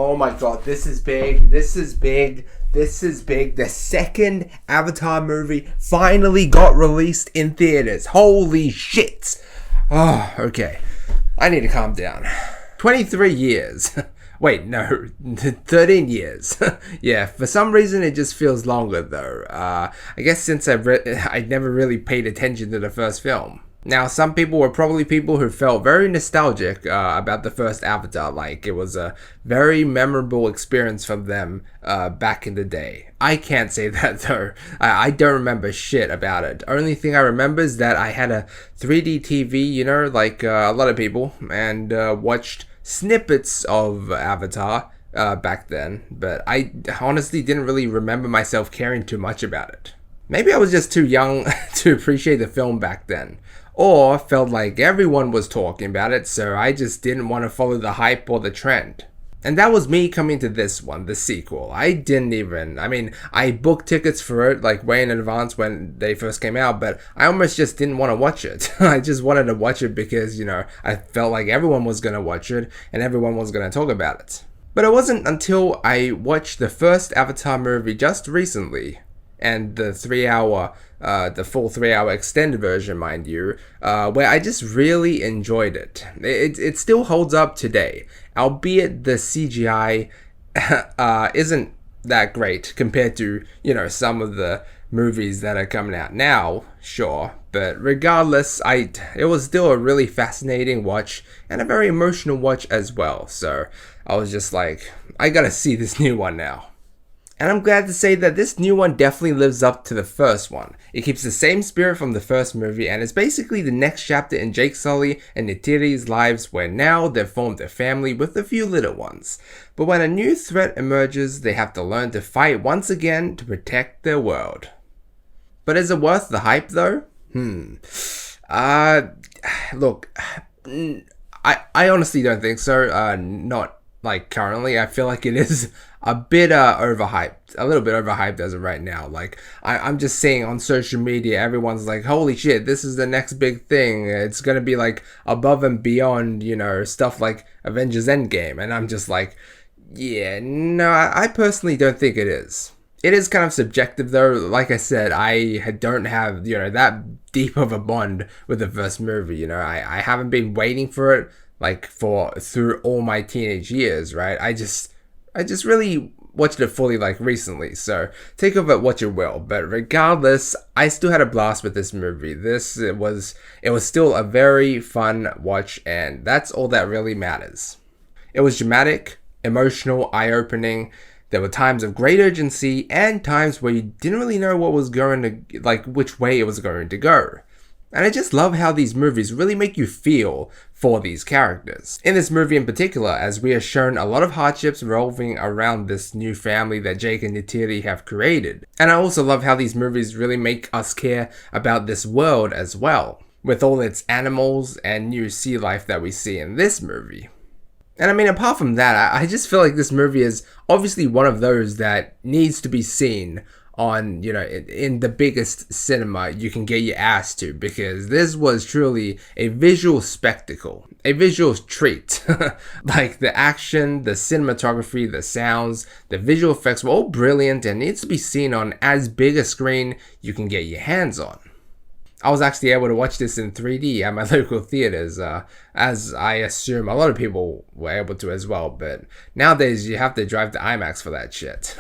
Oh my god, this is big. This is big. This is big. The second Avatar movie finally got released in theaters. Holy shit. Oh, okay. I need to calm down. 23 years. Wait, no. 13 years. Yeah, for some reason it just feels longer though. I guess since I never really paid attention to the first film. Now, some people were probably people who felt very nostalgic about the first Avatar, like it was a very memorable experience for them back in the day. I can't say that though. I don't remember shit about it. Only thing I remember is that I had a 3D TV, you know, like a lot of people, and watched snippets of Avatar back then, but I honestly didn't really remember myself caring too much about it. Maybe I was just too young to appreciate the film back then. Or felt like everyone was talking about it, so I just didn't want to follow the hype or the trend. And that was me coming to this one, the sequel. I booked tickets for it like way in advance when they first came out, but I almost just didn't want to watch it. I just wanted to watch it because, you know, I felt like everyone was going to watch it and everyone was going to talk about it. But it wasn't until I watched the first Avatar movie just recently, and the full 3-hour extended version, mind you, where I just really enjoyed it. It still holds up today, albeit the CGI isn't that great compared to, you know, some of the movies that are coming out now, sure. But regardless, it was still a really fascinating watch and a very emotional watch as well. So I was just like, I gotta see this new one now. And I'm glad to say that this new one definitely lives up to the first one. It keeps the same spirit from the first movie and is basically the next chapter in Jake Sully and Neytiri's lives, where now they've formed a family with a few little ones. But when a new threat emerges, they have to learn to fight once again to protect their world. But is it worth the hype though? Look, I honestly don't think so. Not like currently. I feel like it is a bit overhyped, a little bit overhyped as of right now. Like I'm just seeing on social media, everyone's like, holy shit, this is the next big thing. It's gonna be like above and beyond, you know, stuff like Avengers Endgame. And I'm just like, yeah, no, I personally don't think it is. It is kind of subjective though. Like I said, I don't have, you know, that deep of a bond with the first movie. You know, I haven't been waiting for it like through all my teenage years, right? I just really watched it fully like recently, so take of it what you will. But regardless, I still had a blast with this movie. It was still a very fun watch, and that's all that really matters. It was dramatic, emotional, eye-opening. There were times of great urgency and times where you didn't really know what was going to, like, which way it was going to go. And I just love how these movies really make you feel for these characters. In this movie in particular, as we are shown a lot of hardships revolving around this new family that Jake and Neytiri have created. And I also love how these movies really make us care about this world as well, with all its animals and new sea life that we see in this movie. And I mean, apart from that, I just feel like this movie is obviously one of those that needs to be seen on, you know, in the biggest cinema you can get your ass to, because this was truly a visual spectacle, a visual treat. Like the action, the cinematography, the sounds, the visual effects were all brilliant and needs to be seen on as big a screen you can get your hands on. I was actually able to watch this in 3D at my local theaters, as I assume a lot of people were able to as well, but nowadays you have to drive to IMAX for that shit.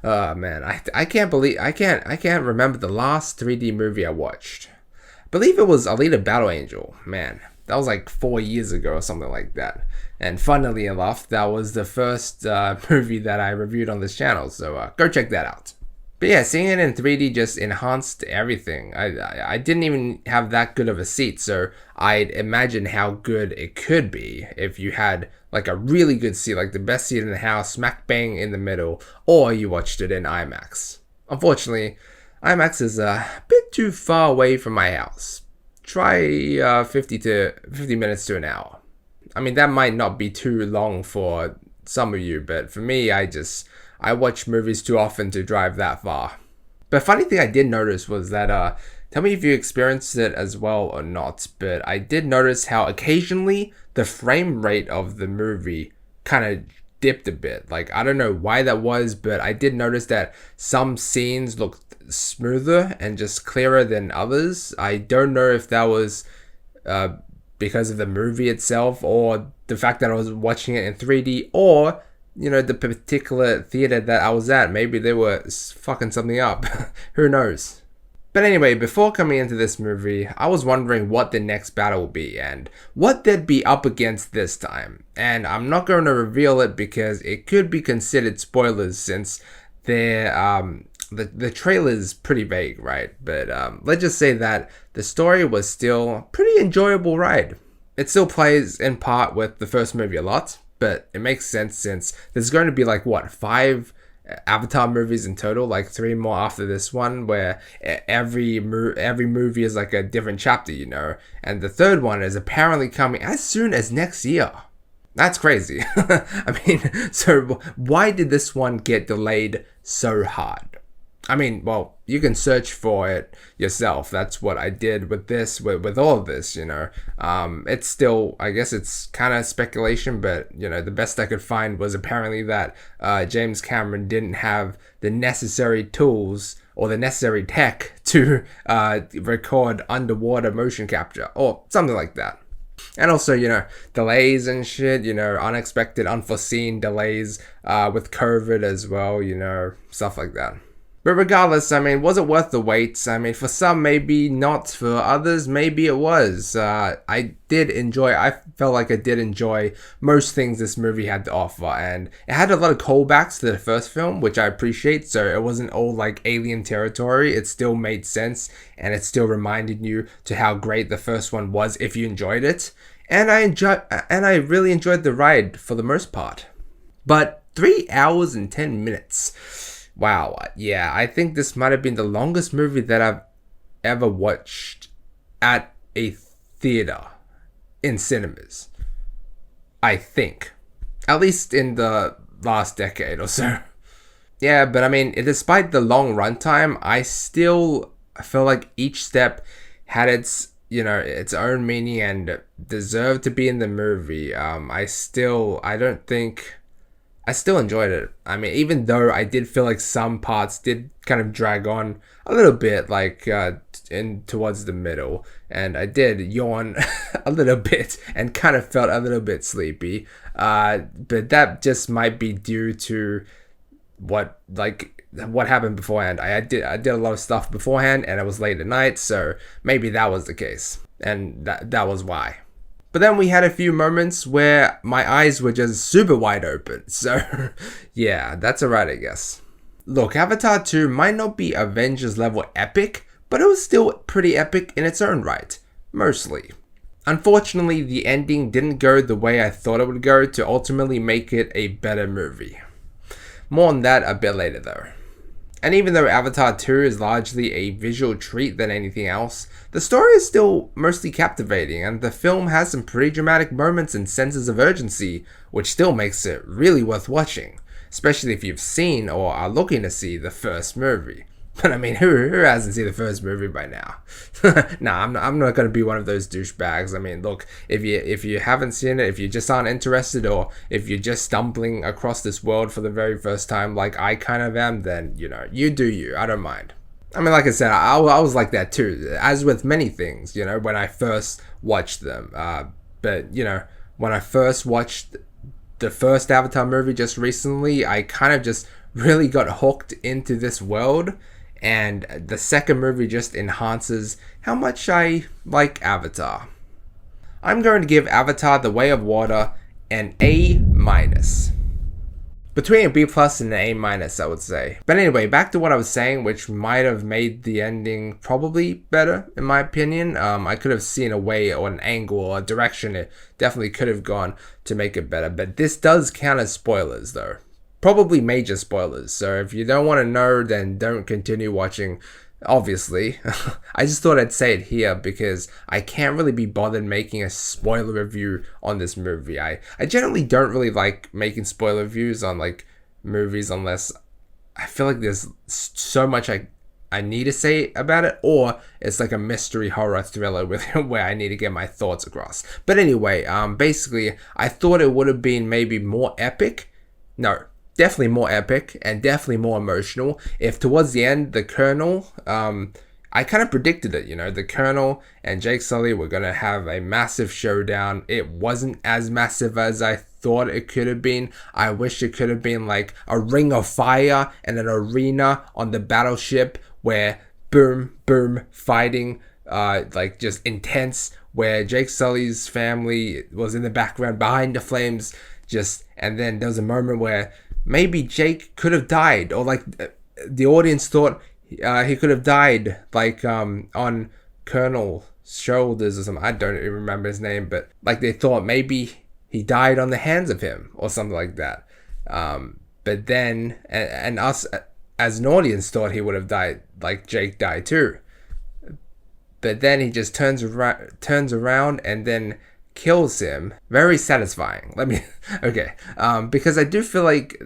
Oh man, I can't remember the last 3D movie I watched. I believe it was Alita Battle Angel. Man, that was like 4 years ago or something like that. And funnily enough, that was the first movie that I reviewed on this channel, so go check that out. But yeah, seeing it in 3D just enhanced everything. I didn't even have that good of a seat, so I'd imagine how good it could be if you had like a really good seat, like the best seat in the house, smack bang in the middle, or you watched it in IMAX. Unfortunately, IMAX is a bit too far away from my house. Try 50 minutes to an hour. I mean, that might not be too long for some of you, but for me, I watch movies too often to drive that far. But funny thing I did notice was that, tell me if you experienced it as well or not, but I did notice how occasionally the frame rate of the movie kind of dipped a bit. Like, I don't know why that was, but I did notice that some scenes looked smoother and just clearer than others. I don't know if that was because of the movie itself, or the fact that I was watching it in 3D, or the particular theater that I was at. Maybe they were fucking something up. Who knows? But anyway, before coming into this movie, I was wondering what the next battle would be and what they'd be up against this time. And I'm not going to reveal it because it could be considered spoilers, since the trailer's pretty vague, right? But let's just say that the story was still a pretty enjoyable ride. It still plays in part with the first movie a lot, but it makes sense since there's going to be like, what, 5 Avatar movies in total, like 3 more after this one, where every movie is like a different chapter, and the third one is apparently coming as soon as next year. That's crazy. I mean, so why did this one get delayed so hard? I mean, well, you can search for it yourself. That's what I did with this, with all of this, It's still, I guess it's kind of speculation, but, the best I could find was apparently that James Cameron didn't have the necessary tools or the necessary tech to record underwater motion capture or something like that. And also, delays and shit, unexpected, unforeseen delays with COVID as well, stuff like that. But regardless, I mean, was it worth the wait? I mean, for some, maybe not. For others, maybe it was. I felt like I did enjoy most things this movie had to offer. And it had a lot of callbacks to the first film, which I appreciate. So it wasn't all like alien territory. It still made sense. And it still reminded you to how great the first one was if you enjoyed it. And I really enjoyed the ride for the most part. But 3 hours and 10 minutes. Wow, yeah, I think this might have been the longest movie that I've ever watched at a theater in cinemas. I think. At least in the last decade or so. Yeah, but I mean, despite the long runtime, I still feel like each step had its own meaning and deserved to be in the movie. I still enjoyed it. I mean, even though I did feel like some parts did kind of drag on a little bit, like in towards the middle, and I did yawn a little bit and kind of felt a little bit sleepy. But that just might be due to what happened beforehand. I did a lot of stuff beforehand, and it was late at night, so maybe that was the case, and that was why. But then we had a few moments where my eyes were just super wide open. So, yeah, that's alright, I guess. Look, Avatar 2 might not be Avengers level epic, but it was still pretty epic in its own right. Mostly. Unfortunately, the ending didn't go the way I thought it would go to ultimately make it a better movie. More on that a bit later though. And even though Avatar 2 is largely a visual treat than anything else, the story is still mostly captivating, and the film has some pretty dramatic moments and senses of urgency, which still makes it really worth watching, especially if you've seen or are looking to see the first movie. But I mean, who hasn't seen the first movie by now? Nah, I'm not going to be one of those douchebags. I mean, look, if you haven't seen it, if you just aren't interested, or if you're just stumbling across this world for the very first time like I kind of am, then, you do you. I don't mind. I mean, like I said, I was like that too, as with many things, when I first watched them. But, when I first watched the first Avatar movie just recently, I kind of just really got hooked into this world. And the second movie just enhances how much I like Avatar. I'm going to give Avatar: The Way of Water an A-. Between a B+ and an A-, I would say. But anyway, back to what I was saying, which might have made the ending probably better, in my opinion. I could have seen a way or an angle or a direction it definitely could have gone to make it better. But this does count as spoilers, though. Probably major spoilers, so if you don't want to know, then don't continue watching, obviously. I just thought I'd say it here because I can't really be bothered making a spoiler review on this movie. I generally don't really like making spoiler reviews on like movies unless I feel like there's so much I need to say about it, or it's like a mystery horror thriller with where I need to get my thoughts across. But anyway, basically, I thought it would have been maybe more epic No, definitely more epic and definitely more emotional. If towards the end, the Colonel, I kind of predicted it, the Colonel and Jake Sully were going to have a massive showdown. It wasn't as massive as I thought it could have been. I wish it could have been like a ring of fire and an arena on the battleship where boom, boom, fighting, like just intense, where Jake Sully's family was in the background behind the flames, and then there was a moment where maybe Jake could have died, or like the audience thought he could have died, like on Colonel's shoulders or something. I don't even remember his name, but like they thought maybe he died on the hands of him or something like that. But then, and us as an audience thought he would have died, like Jake died too. But then he just turns around and then kills him. Very satisfying. Okay. Because I do feel like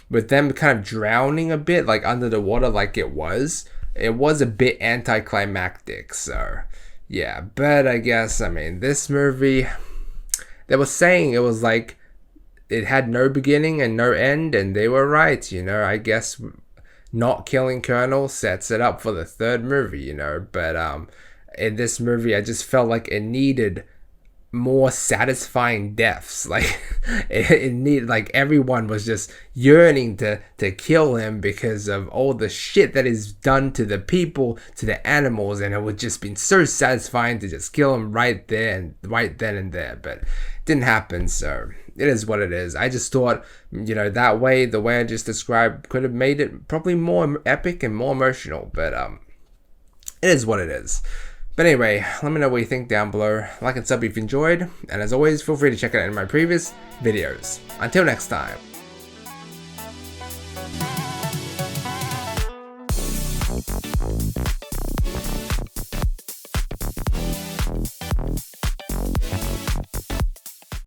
with them kind of drowning a bit, like under the water, like it was a bit anticlimactic. So yeah, but I guess, this movie, they were saying it was like it had no beginning and no end, and they were right. I guess not killing Colonel sets it up for the third movie. But in this movie, I just felt like it needed more satisfying deaths. Like it needed, like everyone was just yearning to kill him because of all the shit that is done to the people, to the animals, and it would just been so satisfying to just kill him right there and right then and there. But it didn't happen, so it is what it is. I just thought, that way, the way I just described, could have made it probably more epic and more emotional. But it is what it is. But anyway, let me know what you think down below. Like and sub if you enjoyed. And as always, feel free to check it out in my previous videos. Until next time.